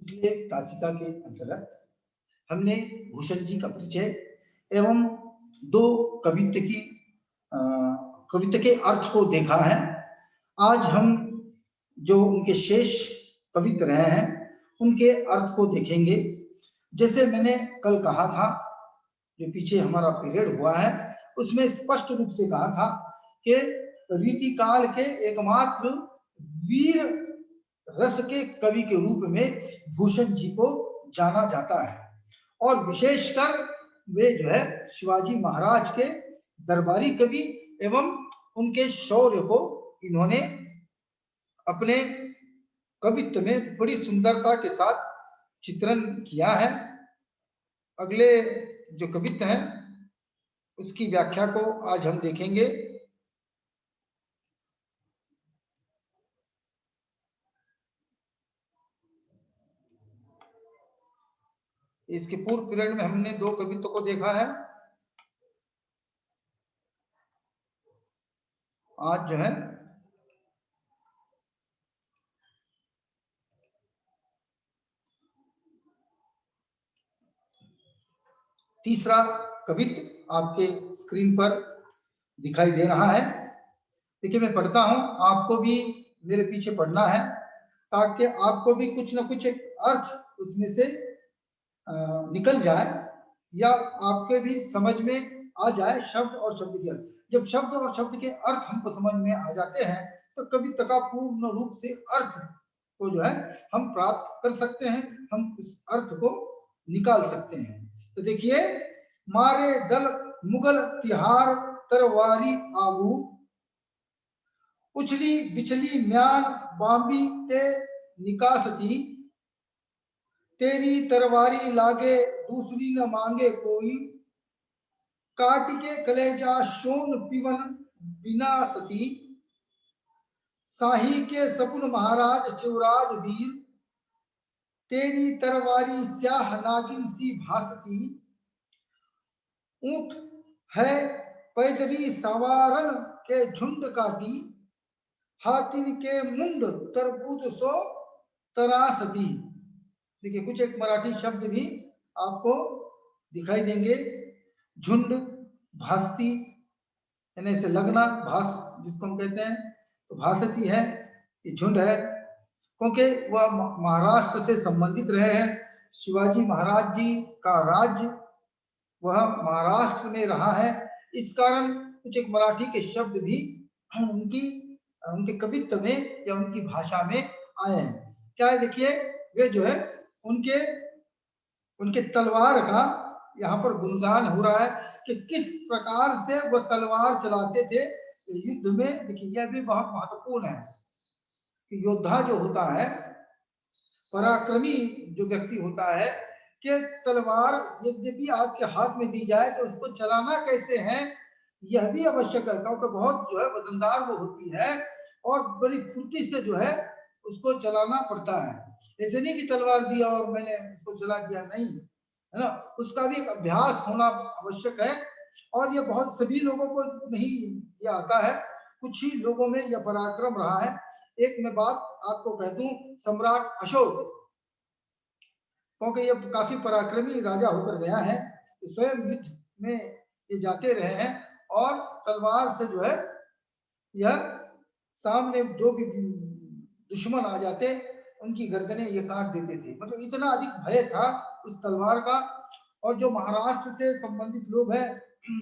पिछले तासिका के अंतर्गत हमने भूषण जी का परिचय एवं दो कवित्व की कवित्व के अर्थ को देखा है। आज हम जो उनके शेष कवित्व रहे हैं उनके अर्थ को देखेंगे। जैसे मैंने कल कहा था, जो पीछे हमारा पीरियड हुआ है उसमें स्पष्ट रूप से कहा था कि रीतिकाल के एकमात्र वीर रस के कवि के रूप में भूषण जी को जाना जाता है और विशेषकर वे जो है शिवाजी महाराज के दरबारी कवि एवं उनके शौर्य को इन्होंने अपने कवित्व में बड़ी सुंदरता के साथ चित्रण किया है। अगले जो कवित्व है उसकी व्याख्या को आज हम देखेंगे। इसके पूर्व पीरियड में हमने दो कवित्व को देखा है। आज जो है तीसरा कवित्व आपके स्क्रीन पर दिखाई दे रहा है। देखिए, मैं पढ़ता हूं, आपको भी मेरे पीछे पढ़ना है ताकि आपको भी कुछ ना कुछ एक अर्थ उसमें से निकल जाए या आपके भी समझ में आ जाए शब्द और शब्द के अर्थ। जब शब्द और शब्द के अर्थ हमको समझ में आ जाते हैं तो कवित्व का पूर्ण रूप से अर्थ को जो है हम प्राप्त कर सकते हैं, हम उस अर्थ को निकाल सकते हैं। तो देखिए, मारे दल मुगल तिहार तरवारी आगू, उछली बिछली म्यान बांबी ते निकासती, तेरी तरवारी लागे दूसरी न मांगे कोई, काट के कलेजा शोन पीवन बिना सती, शाही के सपुन महाराज शिवराज वीर, तेरी तरवारी स्याह नागिन सी भासती, ऊंट है पैदरी सवारन के झुंड काटी, हाथिन के मुंड तरबूज सो तरासती। देखिए, कुछ एक मराठी शब्द भी आपको दिखाई देंगे। झुंड, भासती यानी से लगना, भास जिसको हम कहते हैं, तो भासती है, ये झुंड है, क्योंकि वह महाराष्ट्र से संबंधित रहे हैं। शिवाजी महाराज जी का राज्य वह महाराष्ट्र में रहा है, इस कारण कुछ एक मराठी के शब्द भी उनके कवित्व में या उनकी भाषा में आए हैं। क्या है, देखिए, वे जो है उनके तलवार का यहाँ पर गुणगान हो रहा है कि किस प्रकार से वह तलवार चलाते थे युद्ध में। देखिए, यह भी बहुत महत्वपूर्ण है कि योद्धा जो होता है, पराक्रमी जो व्यक्ति होता है, कि तलवार यद्यपि आपके हाथ में दी जाए तो उसको चलाना कैसे है यह भी आवश्यक है, क्योंकि बहुत जो है वजनदार वो होती है और बड़ी फुर्ती से जो है उसको चलाना पड़ता है। ऐसे नहीं कि तलवार दिया और मैंने उसको चला दिया, नहीं, है ना, उसका भी एक अभ्यास होना आवश्यक है और ये बहुत सभी लोगों को नहीं ये आता है, कुछ ही लोगों में यह पराक्रम रहा है। एक मैं बात आपको कह दूं, सम्राट अशोक, क्योंकि ये काफी पराक्रमी राजा होकर गया है, स्वयं युद्ध में ये जाते रहे हैं और तलवार से जो है यह सामने जो भी दुश्मन आ जाते उनकी गर्दनें ये काट देते थे। मतलब इतना अधिक भय था उस तलवार का। और जो महाराष्ट्र से संबंधित लोग हैं,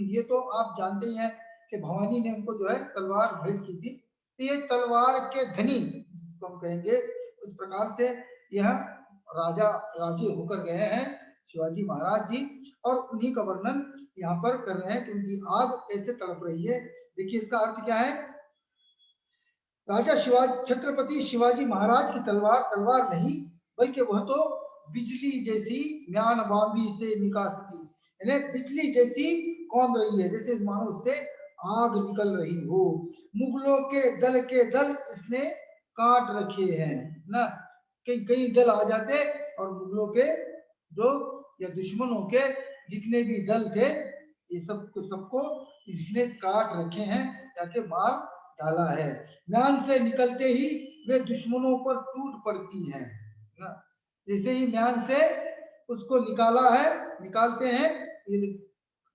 ये तो आप जानते ही हैं कि भवानी ने उनको जो है तलवार भेंट की थी। तो ये तलवार के धनी जिसको हम कहेंगे, उस प्रकार से यह राजे होकर गए हैं शिवाजी महाराज जी, और उन्हीं का वर्णन यहाँ पर कर रहे हैं कि उनकी आग कैसे तड़प रही है। देखिए, इसका अर्थ क्या है, राजा छत्रपति शिवाजी महाराज की तलवार तलवार नहीं, बल्कि वह तो बिजली जैसी म्यान बांबी से निकासती, यानी बिजली जैसी कौन रही है, जैसे मानो उससे आग निकल रही हो। मुगलों के दल इसने काट रखे हैं ना, कई कई दल आ जाते और मुगलों के जो या दुश्मनों के जितने भी दल थे, ये सबको इसने काट रखे हैं, जाके मार डाला है। म्यान से निकलते ही वे दुश्मनों पर टूट पड़ती है ना। जैसे ही म्यान से उसको निकाला है, निकालते हैं, ये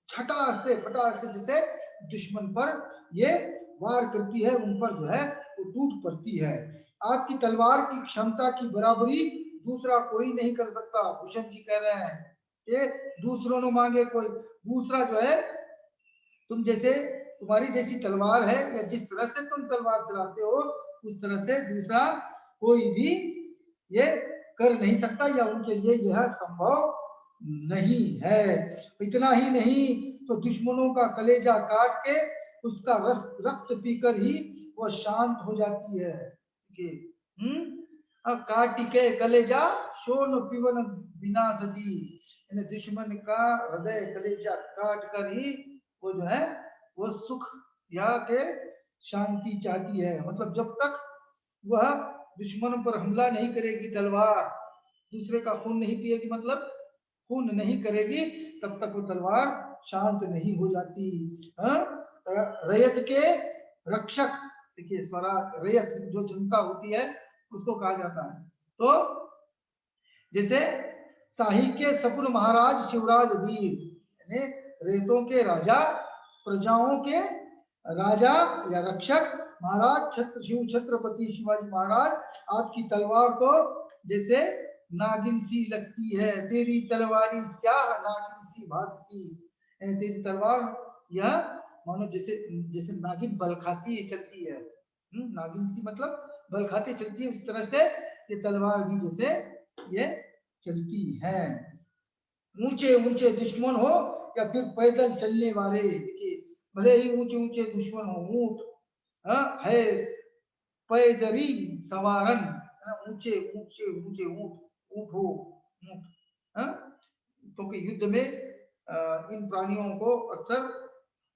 फटाक से जैसे दुश्मन पर ये वार करती है, उन पर जो है वो टूट पड़ती है। आपकी तलवार की क्षमता की बराबरी दूसरा कोई नहीं कर सकता, भूषण जी कह रहे हैं। ये दूसरों ने मांगे कोई दूसरा जो है, तुम जैसे तुम्हारी जैसी तलवार है या जिस तरह से तुम तलवार चलाते हो उस तरह से दूसरा कोई भी ये कर नहीं सकता, या उनके लिए यह संभव नहीं है। इतना ही नहीं तो दुश्मनों का कलेजा काट के उसका रक्त पीकर ही वह शांत हो जाती है। अब काट के कलेजा शोन पीवन विनाशती, दुश्मन का हृदय कलेजा काट कर ही वो जो है वो सुख या के शांति चाहती है। मतलब जब तक वह दुश्मन पर हमला नहीं करेगी, तलवार दूसरे का खून नहीं पिएगी, मतलब खून नहीं करेगी, तब तक वो तलवार शांत नहीं हो जाती। रयत के रक्षक, देखिए स्वरा रयत जो जनता होती है उसको कहा जाता है। तो जैसे शाही के सपुर महाराज शिवराज वीर, यानी रेतों के राजा, प्रजाओं के राजा या रक्षक महाराज शिव छत्रपति शिवाजी महाराज, आपकी तलवार तो जैसे नागिन सी लगती है, तेरी तलवारी स्याह नागिन सी भासती, तेरी तलवार यह मानो जैसे जैसे नागिन बल खाती है चलती है, नागिन सी मतलब बल खाती चलती है, उस तरह से ये तलवार भी जैसे ये चलती है। ऊंचे ऊंचे दुश्मन हो या फिर पैदल चलने वाले, देखिए भले ही ऊंचे ऊंचे दुश्मन हो, ऊंट है पैदरी सवारन, ऊंचे ऊंचे ऊंचे ऊंट ऊंट हो ऊंट, क्योंकि युद्ध में इन प्राणियों को अक्सर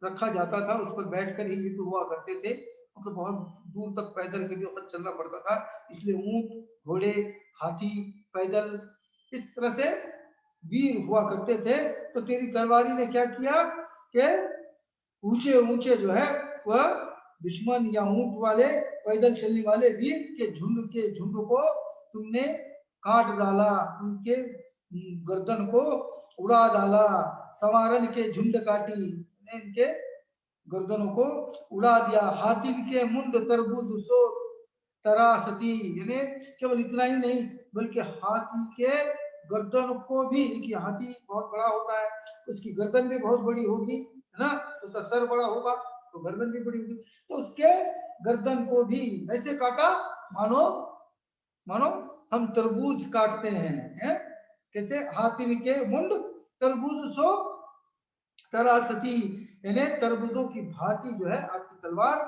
रखा जाता था, उस पर बैठकर ही युद्ध हुआ करते थे, क्योंकि बहुत दूर तक पैदल के भी वक्त चलना पड़ता था, इसलिए ऊंट घोड़े हाथी पैदल इस तरह से वीर हुआ करते थे। तो तेरी तलवारी ने क्या किया कि ऊंचे ऊंचे जो है वह दुश्मन या ऊंट वाले पैदल चलने वाले वीर के झुंड को तुमने काट डाला, उनके गर्दन को उड़ा डाला। सवारन के झुंड काटी, इनके गर्दनों को उड़ा दिया। हाथी के मुंड तरबूज सो तरासती, यानी केवल इतना ही नहीं बल्कि हाथी के गर्दन को भी, देखिए हाथी बहुत बड़ा होता है, उसकी गर्दन भी बहुत बड़ी होगी, है ना, उसका सर बड़ा होगा तो गर्दन भी बड़ी होगी, तो उसके गर्दन को भी ऐसे काटा मानो मानो हम तरबूज काटते हैं, कैसे हाथी के मुंड तरबूज सो तरासती, यानी तरबूजों की भांति जो है आपकी तलवार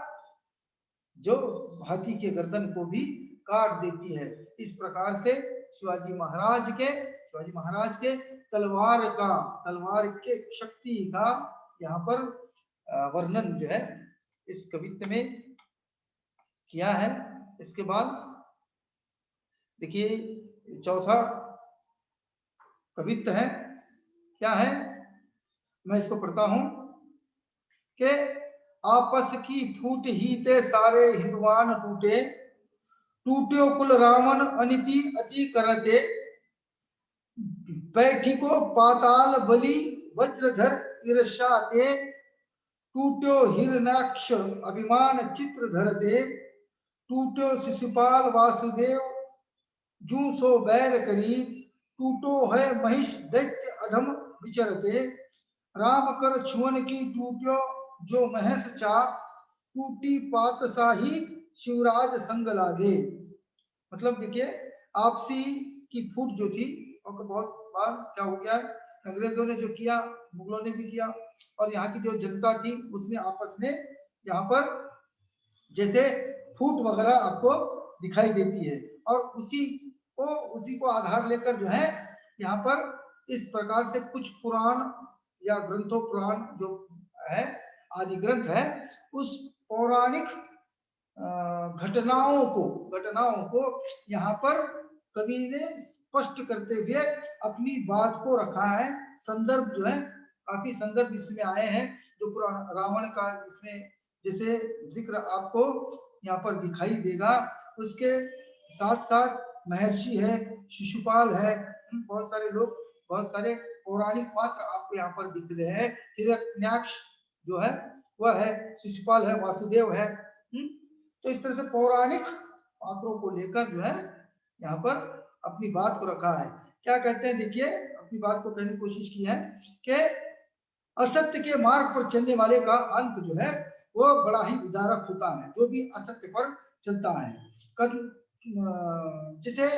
जो हाथी के गर्दन को भी काट देती है। इस प्रकार से शिवाजी महाराज के तलवार के शक्ति का यहाँ पर वर्णन जो है इस कवित्व में किया है। इसके बाद देखिए चौथा कवित्व है, क्या है, मैं इसको पढ़ता हूं कि आपस की फूट ही ते सारे हिंदुआन टूटे, टूट्यो कुल रावण अनिति अति करते, बैठी को पाताल बलि वज्रधर ईर्ष्या ते, टूट्यो हिरणाक्ष अभिमान चित्र धर दे, टूट्यो शिशुपाल वासुदेव जू सो बैर करी, टूटो है महिष दैत्य अधम विचरते, राम कर छुअन की टूट्यो जो महस चा, टूटी पातशाही शिवराज संग लागे। मतलब देखिए आपसी की फूट जो थी, और बहुत बार क्या हो गया, अंग्रेजों ने जो किया मुगलों ने भी किया, और यहाँ की जो जनता थी उसमें आपस में यहाँ पर जैसे फूट वगैरह आपको दिखाई देती है, और उसी को आधार लेकर जो है यहाँ पर इस प्रकार से कुछ पुराण या ग्रंथों पुराण जो है आदि ग्रंथ है, उस पौराणिक घटनाओं को यहाँ पर कवि ने स्पष्ट करते हुए अपनी बात को रखा है। संदर्भ जो है काफी संदर्भ इसमें आए हैं, जो पुराण रावण का इसमें जैसे जिक्र आपको यहाँ पर दिखाई देगा, उसके साथ साथ महर्षि है, शिशुपाल है, बहुत सारे लोग, बहुत सारे पौराणिक पात्र आपको यहाँ पर दिख रहे हैं। हिरण्याक्ष जो है वह है, शिशुपाल है, वासुदेव है। तो इस तरह से पौराणिक पात्रों को लेकर जो है यहाँ पर अपनी बात को रखा है। क्या कहते हैं, देखिए अपनी बात को कहने की कोशिश की है कि असत्य के मार्ग पर चलने वाले का अंत जो है वो बड़ा ही उदारक होता है, जो भी असत्य पर चलता है। जिसे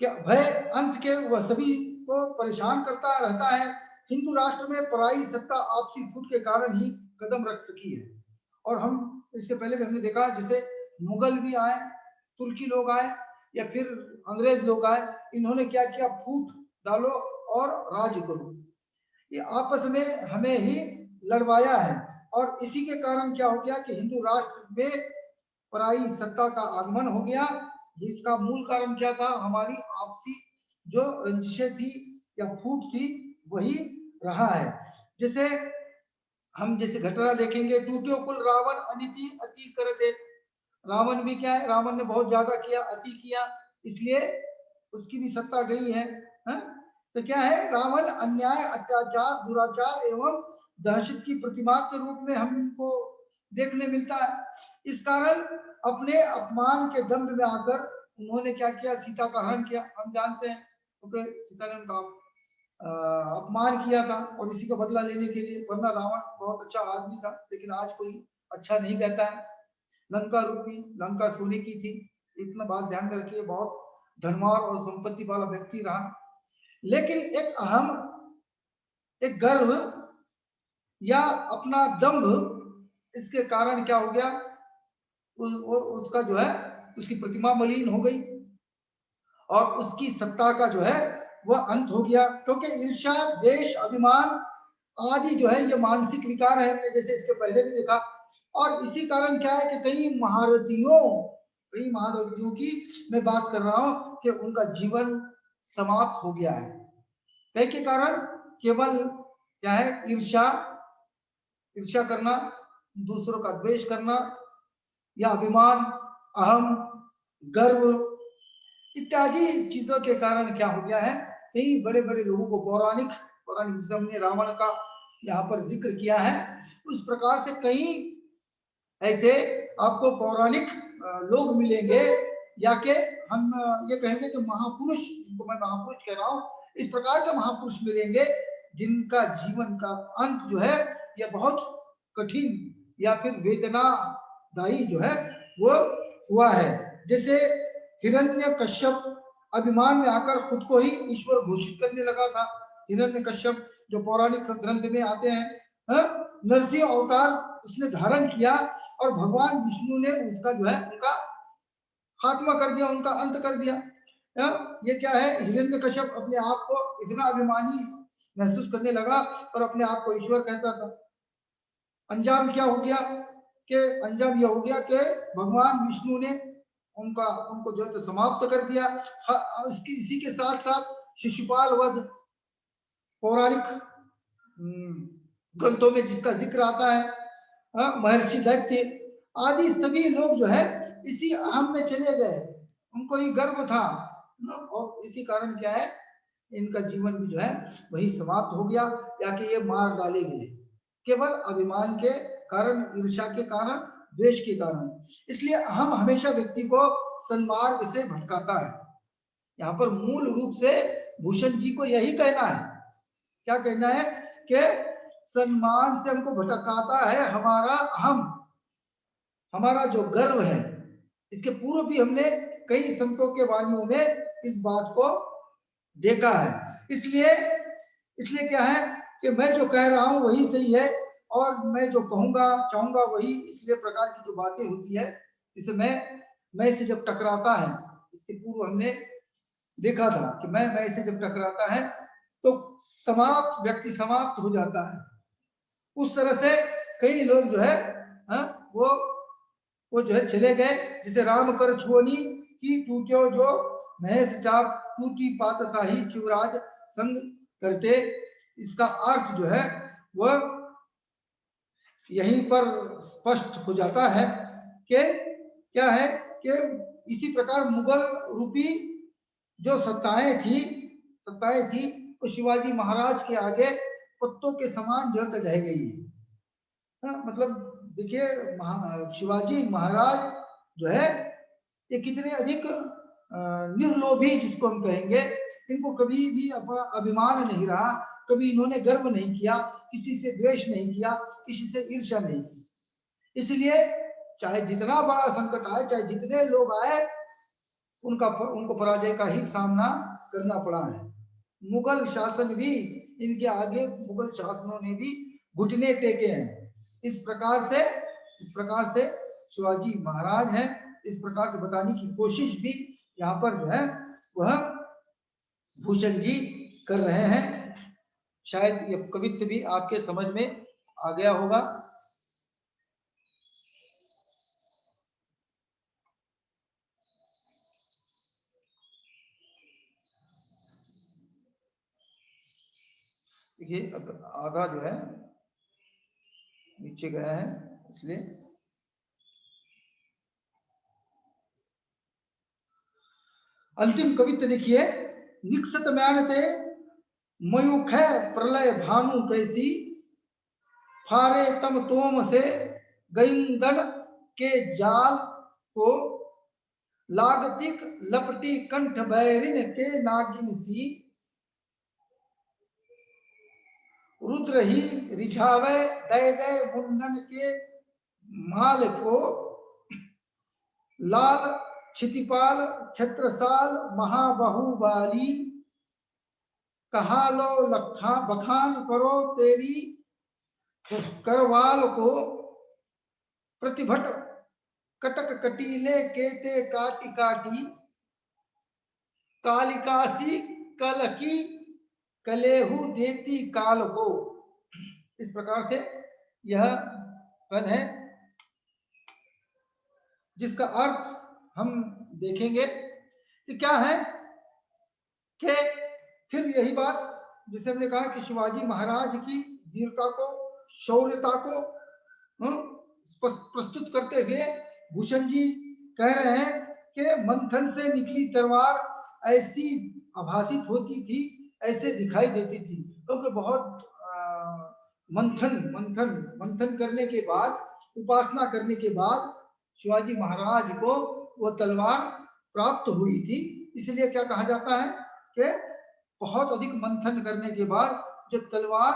क्या भय अंत के वह सभी को परेशान करता रहता है। हिंदू राष्ट्र में पराई सत्ता आपसी फूट के कारण ही कदम रख सकी है। और हम इसके पहले भी हमने देखा, जैसे मुगल भी आए, तुर्की लोग आए या फिर अंग्रेज लोग आए, इन्होंने क्या किया, फूट डालो और राज करो, ये आपस में हमें ही लड़वाया है। और इसी के कारण क्या हो गया कि हिंदू राष्ट्र में पराई सत्ता का आगमन हो गया। इसका मूल कारण क्या था, हमारी आपसी जो रंजिशें थी या फूट थी वही रहा है। जैसे हम जैसे घटना देखेंगे, टूटे कुल रावण अनिति अति कर दे। रावण भी क्या है, रावण ने बहुत ज्यादा किया, अति किया, इसलिए उसकी भी सत्ता गई है, हा? तो क्या है, रावण अन्याय, अत्याचार, दुराचार एवं दहशत की प्रतिमा के रूप में हमको देखने मिलता है। इस कारण अपने अपमान के दंभ में आकर उन्होंने क्या किया, सीता का हरण किया। हम जानते हैं क्योंकि सीता ने उनका अपमान किया था और इसी का बदला लेने के लिए, वरना रावण बहुत अच्छा आदमी था, लेकिन आज कोई अच्छा नहीं कहता है। लंका रूपी, लंका सोने की थी, इतना बात ध्यान रखिए, बहुत धनवान और संपत्ति वाला व्यक्ति रहा, लेकिन एक अहम, एक गर्व या अपना दंभ, इसके कारण क्या हो गया, उसका जो है उसकी प्रतिमा मलिन हो गई और उसकी सत्ता का जो है वह अंत हो गया। क्योंकि ईर्ष्या, द्वेष, अभिमान आदि जो है ये मानसिक विकार है, हमने जैसे इसके पहले भी देखा। और इसी कारण क्या है कि कई महारथियों की मैं बात कर रहा हूं कि उनका जीवन समाप्त हो गया है। कई के कारण केवल क्या है, ईर्ष्या करना, दूसरों का द्वेष करना या अभिमान, अहम, गर्व इत्यादि चीजों के कारण क्या हो गया है, कई बड़े बड़े लोगों को पौराणिक ने रावण का यहाँ पर जिक्र किया है। उस प्रकार से कई ऐसे आपको पौराणिक लोग मिलेंगे, या के हम ये कहेंगे कि महापुरुष, जिनको मैं महापुरुष कह रहा हूँ, इस प्रकार के महापुरुष मिलेंगे जिनका जीवन का अंत जो है यह बहुत कठिन या फिर वेदनादायी जो है वो हुआ है। जैसे हिरण्यकश्यप अभिमान में आकर खुद को ही ईश्वर घोषित करने लगा था। हिरण्यकश्यप जो पौराणिक ग्रंथ में आते हैं, नरसिंह अवतार उसने धारण किया और भगवान विष्णु ने उसका जो है उनका खात्मा कर दिया, उनका अंत कर दिया। ये क्या है, हिरण्यकश्यप अपने आप को इतना अभिमानी महसूस करने लगा और अपने आप को ईश्वर कहता था। अंजाम क्या हो गया, कि अंजाम यह हो गया कि भगवान विष्णु ने उनको जो है तो समाप्त कर दिया। इसी के साथ साथ शिशुपाल वध पौराणिक ग्रंथों में जिसका जिक्र आता है, महर्षि दैत्य आदि सभी लोग जो है इसी अहम में चले गए, उनको ही गर्व था, और इसी कारण क्या है, इनका जीवन भी जो है वही समाप्त हो गया, या कि ये मार डाले गए केवल अभिमान के कारण, ईर्ष्या के कारण, द्वेष के कारण। इसलिए अहम हमेशा व्यक्ति को सन्मार्ग से भटकाता है। यहाँ पर मूल रूप से भूषण जी को यही कहना है, क्या कहना है, कि सम्मान से हमको भटकाता है हमारा अहम, हमारा जो गर्व है। इसके पूर्व भी हमने कई संतों के वाणियों में इस बात को देखा है। इसलिए क्या है कि मैं जो कह रहा हूं वही सही है, और मैं जो कहूंगा चाहूंगा वही, इसलिए प्रकार की जो बातें होती है, इसे मैं से जब टकराता है, इसके पूर्व हमने देखा था कि मैं से जब टकराता है तो व्यक्ति समाप्त हो जाता है। उस तरह से कई लोग जो है वो जो है चले गए। जैसे राम कर छुअनी की टूट्यो जो, महेश चाप टूटी पातशाही शिवराज संग करते। इसका अर्थ जो है वह यहीं पर स्पष्ट हो जाता है कि क्या है कि इसी प्रकार मुगल रूपी जो सत्ताएं थी वो शिवाजी महाराज के आगे पत्तों के समान जो है ढह गई है। मतलब देखिए शिवाजी महाराज जो है ये कितने अधिक निर्लोभी जिसको हम कहेंगे, इनको कभी भी अपना अभिमान नहीं रहा, कभी इन्होंने गर्व नहीं किया, किसी से द्वेष नहीं किया, किसी से ईर्ष्या नहीं की। इसलिए चाहे जितना बड़ा संकट आए, चाहे जितने लोग आए, उनको पराजय का ही सामना करना पड़ा है। मुगल शासन भी इनके आगे, मुगल शासनों ने भी घुटने टेके हैं। इस प्रकार से शिवाजी महाराज हैं, इस प्रकार से बताने की कोशिश भी यहाँ पर जो है वह भूषण जी कर रहे हैं। शायद ये कवित्व भी आपके समझ में आ गया होगा। ये आधा जो है नीचे गया है, इसलिए अंतिम कवित्व देखिए। निक्षत म्यानते मयूख प्रलय भानु कैसी, फारे तम तोम से गईंदन के जाल को, लागतिक लपटी कंठ बैरिन के नागिन सी, रुद्र ही रिझावे दय दय मुंडन के माल को, लाल क्षितिपाल छत्रसाल महाबाहुबाली, कहा लो लखा बखान करो तेरी करवाल को, प्रतिभट कटक कटीले केते काटी काटी, कालिकासी कल की कलेहू देती काल को। इस प्रकार से यह पद है, जिसका अर्थ हम देखेंगे कि क्या है कि फिर यही बात जिसे हमने कहा कि शिवाजी महाराज की वीरता को, शौर्यता को प्रस्तुत करते हुए भूषण जी कह रहे हैं कि मंथन से निकली तलवार ऐसी आभासित होती थी, ऐसे दिखाई देती थी, क्योंकि बहुत मंथन करने के बाद, उपासना करने के बाद शिवाजी महाराज को वो तलवार प्राप्त हुई थी। इसलिए क्या कहा जाता है कि बहुत अधिक मंथन करने के बाद जो तलवार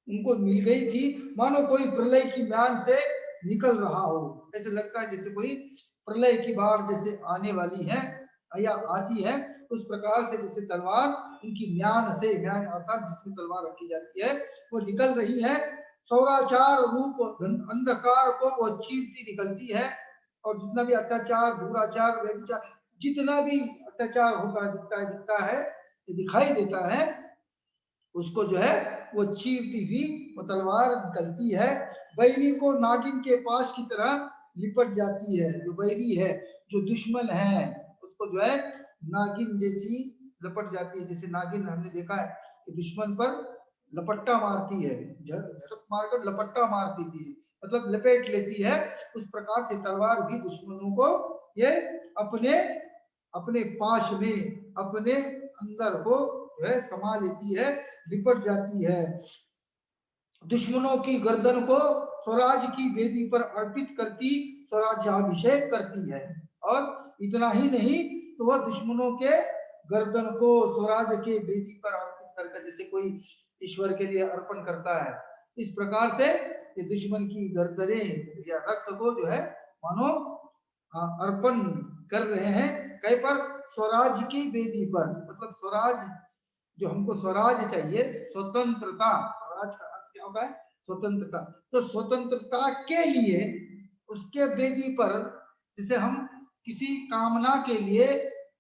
उनको मिल गई थी, मानो कोई प्रलय की म्यान से निकल रहा हो। ऐसे लगता है जैसे कोई प्रलय की बाढ़ जैसे आने वाली है या आती है, उस प्रकार से जैसे तलवार उनकी म्यान से, म्यान अर्थात जिसमें तलवार रखी जाती है, वो निकल रही है। सौराचार रूप अंधकार को वो चीरती निकलती है, और जितना भी अत्याचार, दुराचार, व्यभिचार, जितना भी अत्याचार होता दिखता है, दिखाई देता है, उसको जो है वो चीरती हुई वो तलवार निकलती है। बैरी को नागिन के पास की तरह लिपट जाती है। जो बैरी है, जो दुश्मन है, उसको जो है नागिन जैसी लपट जाती है। जैसे नागिन हमने देखा है कि दुश्मन पर लपट्टा मारती है, झटक मारकर लपट्टा मारती थी, मतलब लपेट लेती है। उस प्रकार से तलवार भी दुश्मनों को ये अपने अपने पाश में, अपने अंदर को जो है समा लेती है, लिपट जाती है। दुश्मनों की गर्दन को स्वराज की वेदी पर अर्पित करती, स्वराज्याभिषेक करती है। और इतना ही नहीं तो वह दुश्मनों के गर्दन को स्वराज के वेदी पर अर्पित करके, जैसे कोई ईश्वर के लिए अर्पण करता है, इस प्रकार से ये दुश्मन की गर्दने या रक्त को जो है मानो अर्पण कर रहे हैं। कहीं पर स्वराज की वेदी पर, मतलब स्वराज जो हमको स्वराज चाहिए, स्वतंत्रता, स्वराज का अर्थ क्या होता है? स्वतंत्रता। तो स्वतंत्रता के लिए उसके वेदी पर जिसे हम किसी कामना के लिए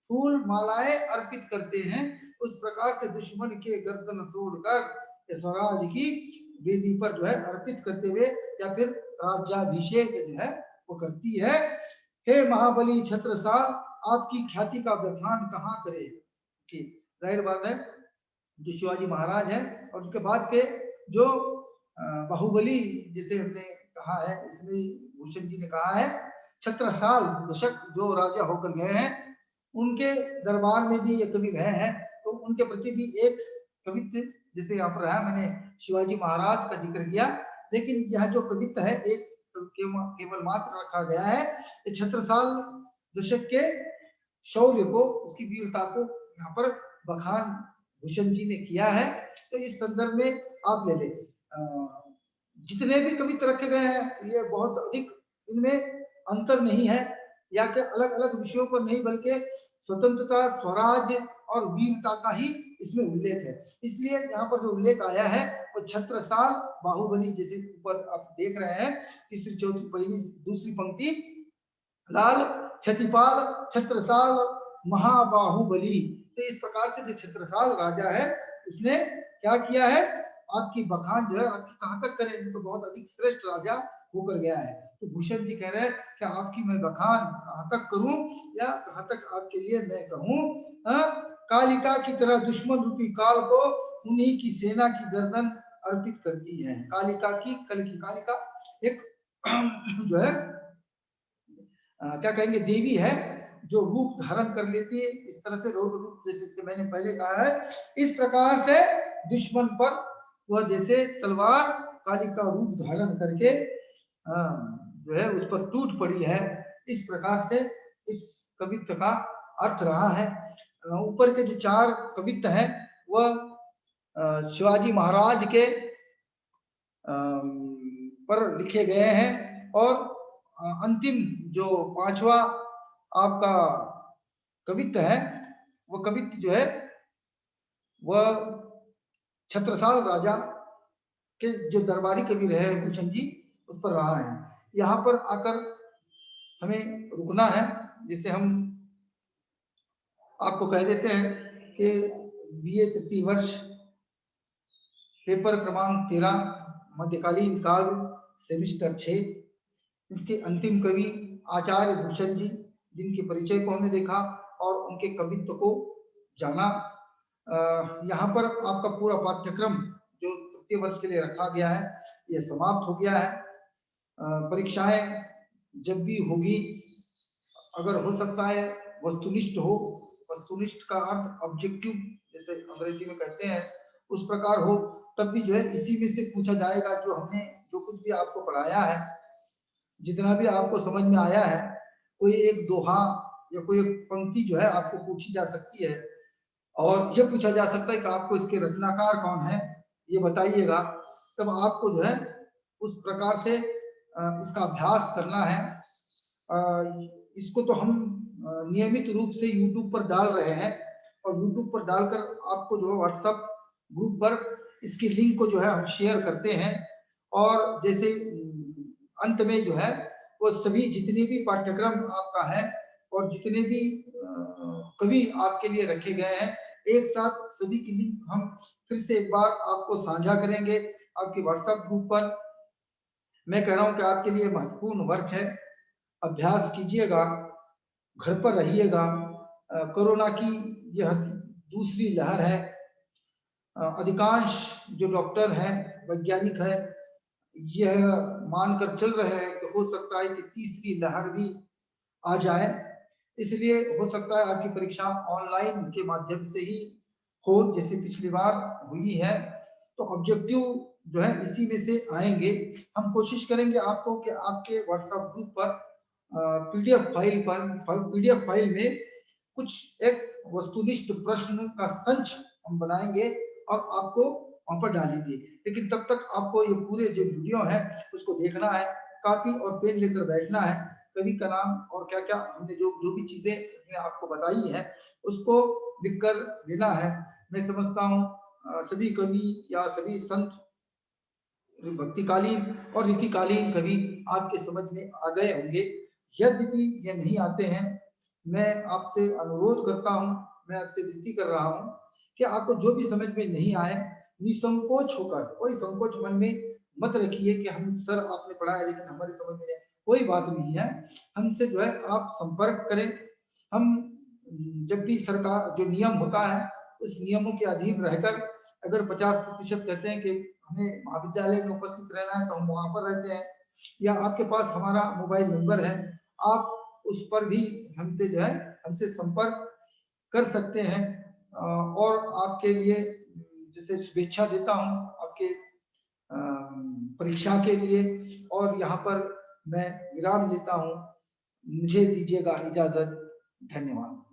फूल मालाएं अर्पित करते हैं, उस प्रकार से दुश्मन के गर्दन तोड़कर स्वराज की वेदी पर जो है अर्पित करते हुए या फिर राज्याभिषेक जो है वो करती है। हे महाबली छत्रसाल, आपकी ख्याति का बखान कहाँ करे। कि जाहिर बात है जो शिवाजी महाराज हैं और उनके बाद के जो बाहुबली जिसे हमने कहा है, इसमें भूषण जी ने कहा है छत्रसाल दशक जो राजा होकर गए हैं, उनके दरबार में भी ये कवि रहे हैं, तो उनके प्रति भी एक कवित्व जैसे यहाँ पर है, मैंने शिवाजी महाराज का जिक्र किया, लेकिन यह जो कवित्व है एक केवल मात्र रखा गया है छत्रसाल दशक के शौर्य को, उसकी वीरता को यहाँ पर बखान भूषण जी ने किया है। तो इस संदर्भ में आप ले लें, जितने भी कवित्व रखे गए हैं ये बहुत अधिक, इनमें अंतर नहीं है या कि अलग अलग विषयों पर नहीं, बल्कि स्वतंत्रता, स्वराज और वीरता का ही इसमें उल्लेख है। इसलिए यहाँ पर जो उल्लेख आया है वो छत्रसाल बाहुबली, जैसे ऊपर आप देख रहे हैं तीसरी चौथी पहली दूसरी पंक्ति, लाल क्षतिपाल छत्रसाल महाबाहुबली। तो इस प्रकार से जो छत्रसाल राजा है उसने क्या किया है, आपकी बखान जो है आपकी कहां तक करें, तो बहुत अधिक श्रेष्ठ राजा होकर गया है। तो भूषण जी कह रहे हैं कि आपकी मैं बखान कहां तक करूं या कहां तक आपके लिए मैं कहूं। कालिका की तरह दुश्मन रूपी काल को उन्हीं की सेना की गर्दन अर्पित कर दी है। कालिका की, कल की कालिका एक जो है क्या कहेंगे, देवी है जो रूप धारण कर लेती है, इस तरह से रौद्र रूप, जैसे मैंने पहले कहा है, इस प्रकार से दुश्मन पर वह जैसे तलवार कालिका रूप धारण करके जो है उस पर टूट पड़ी है। इस प्रकार से इस कवित्व का अर्थ रहा है। ऊपर के जो चार कवित्व हैं वह शिवाजी महाराज के पर लिखे गए हैं, और अंतिम जो पांचवा आपका कवित्व है वो कवित्व जो है वह छत्रसाल राजा के जो दरबारी कवि रहे भूषण जी उस पर रहा है। यहाँ पर आकर हमें रुकना है, जिसे हम आपको कह देते हैं कि बीए तृतीय वर्ष पेपर क्रमांक 13 मध्यकालीन काव्य सेमिस्टर 6, इसके अंतिम कवि आचार्य भूषण जी, जिनके परिचय को हमने देखा और उनके कवित्व को जाना। यहाँ पर आपका पूरा पाठ्यक्रम जो तृतीय वर्ष के लिए रखा गया है यह समाप्त हो गया है। परीक्षाएं जब भी होगी, अगर हो सकता है वस्तुनिष्ठ हो, वस्तुनिष्ठ का अर्थ ऑब्जेक्टिव जैसे अंग्रेजी में कहते हैं उस प्रकार हो, तब भी जो है इसी में से पूछा जाएगा जो हमने जो कुछ भी आपको पढ़ाया है, जितना भी आपको समझ में आया है, कोई एक दोहा या कोई एक पंक्ति जो है आपको पूछी जा सकती है, और यह पूछा जा सकता है कि आपको इसके रचनाकार कौन है ये बताइएगा। तब आपको जो है उस प्रकार से इसका अभ्यास करना है। इसको तो हम नियमित रूप से YouTube पर डाल रहे हैं, और YouTube पर डालकर आपको जो है व्हाट्सएप ग्रुप पर इसकी लिंक को जो है हम शेयर करते हैं। और जैसे अंत में जो है वो सभी जितने भी पाठ्यक्रम आपका है और जितने भी कवि आपके लिए रखे गए हैं, एक साथ सभी की लिंक हम फिर से एक बार आपको साझा करेंगे आपके व्हाट्सएप ग्रुप पर। मैं कह रहा हूं कि आपके लिए महत्वपूर्ण वर्ष है, अभ्यास कीजिएगा, घर पर रहिएगा। कोरोना की यह दूसरी लहर है, अधिकांश जो डॉक्टर हैं, वैज्ञानिक हैं, यह मानकर चल रहे हैं कि हो सकता है कि तीसरी लहर भी आ जाए, इसलिए हो सकता है आपकी परीक्षा ऑनलाइन के माध्यम से ही हो जैसे पिछली बार हुई है। तो ऑब्जेक्टिव जो है इसी में से आएंगे। हम कोशिश करेंगे आपको कि आपके व्हाट्सएप ग्रुप पर पीडीएफ फाइल में कुछ एक वस्तुनिष्ठ प्रश्न का संच हम बनाएंगे और आपको वहां पर डालेंगे। लेकिन तब तक आपको ये पूरे जो वीडियो है उसको देखना है, कॉपी और पेन लेकर बैठना है, कवि का नाम और क्या क्या हमने जो भी चीजें आपको बताई है उसको लिखकर लेना है। मैं समझता हूँ सभी कवि या सभी संत भक्तिकालीन और रीतिकालीन कवि आपके समझ में आ गए होंगे। यद्यपि ये नहीं आते हैं, मैं आपसे अनुरोध करता हूँ, मैं आपसे विनती कर रहा हूँ कि आपको जो भी समझ में नहीं आए निसंकोच होकर, कोई संकोच मन में मत रखिए कि हम सर आपने पढ़ा है लेकिन हमारे समझ में नहीं, कोई बात नहीं है। हमसे जो है आप संपर्क करें। हम जब भी सरकार जो नियम होता है उस नियमों के अधीन रहकर अगर 50% कहते हैं कि हमें महाविद्यालय में उपस्थित रहना है तो हम वहां पर रहते हैं, या आपके पास हमारा मोबाइल नंबर है आप उस पर भी हमसे जो है हमसे संपर्क कर सकते हैं। और आपके लिए जैसे शुभेच्छा देता हूँ आपके परीक्षा के लिए, और यहाँ पर मैं विराम लेता हूँ। मुझे दीजिएगा इजाजत। धन्यवाद।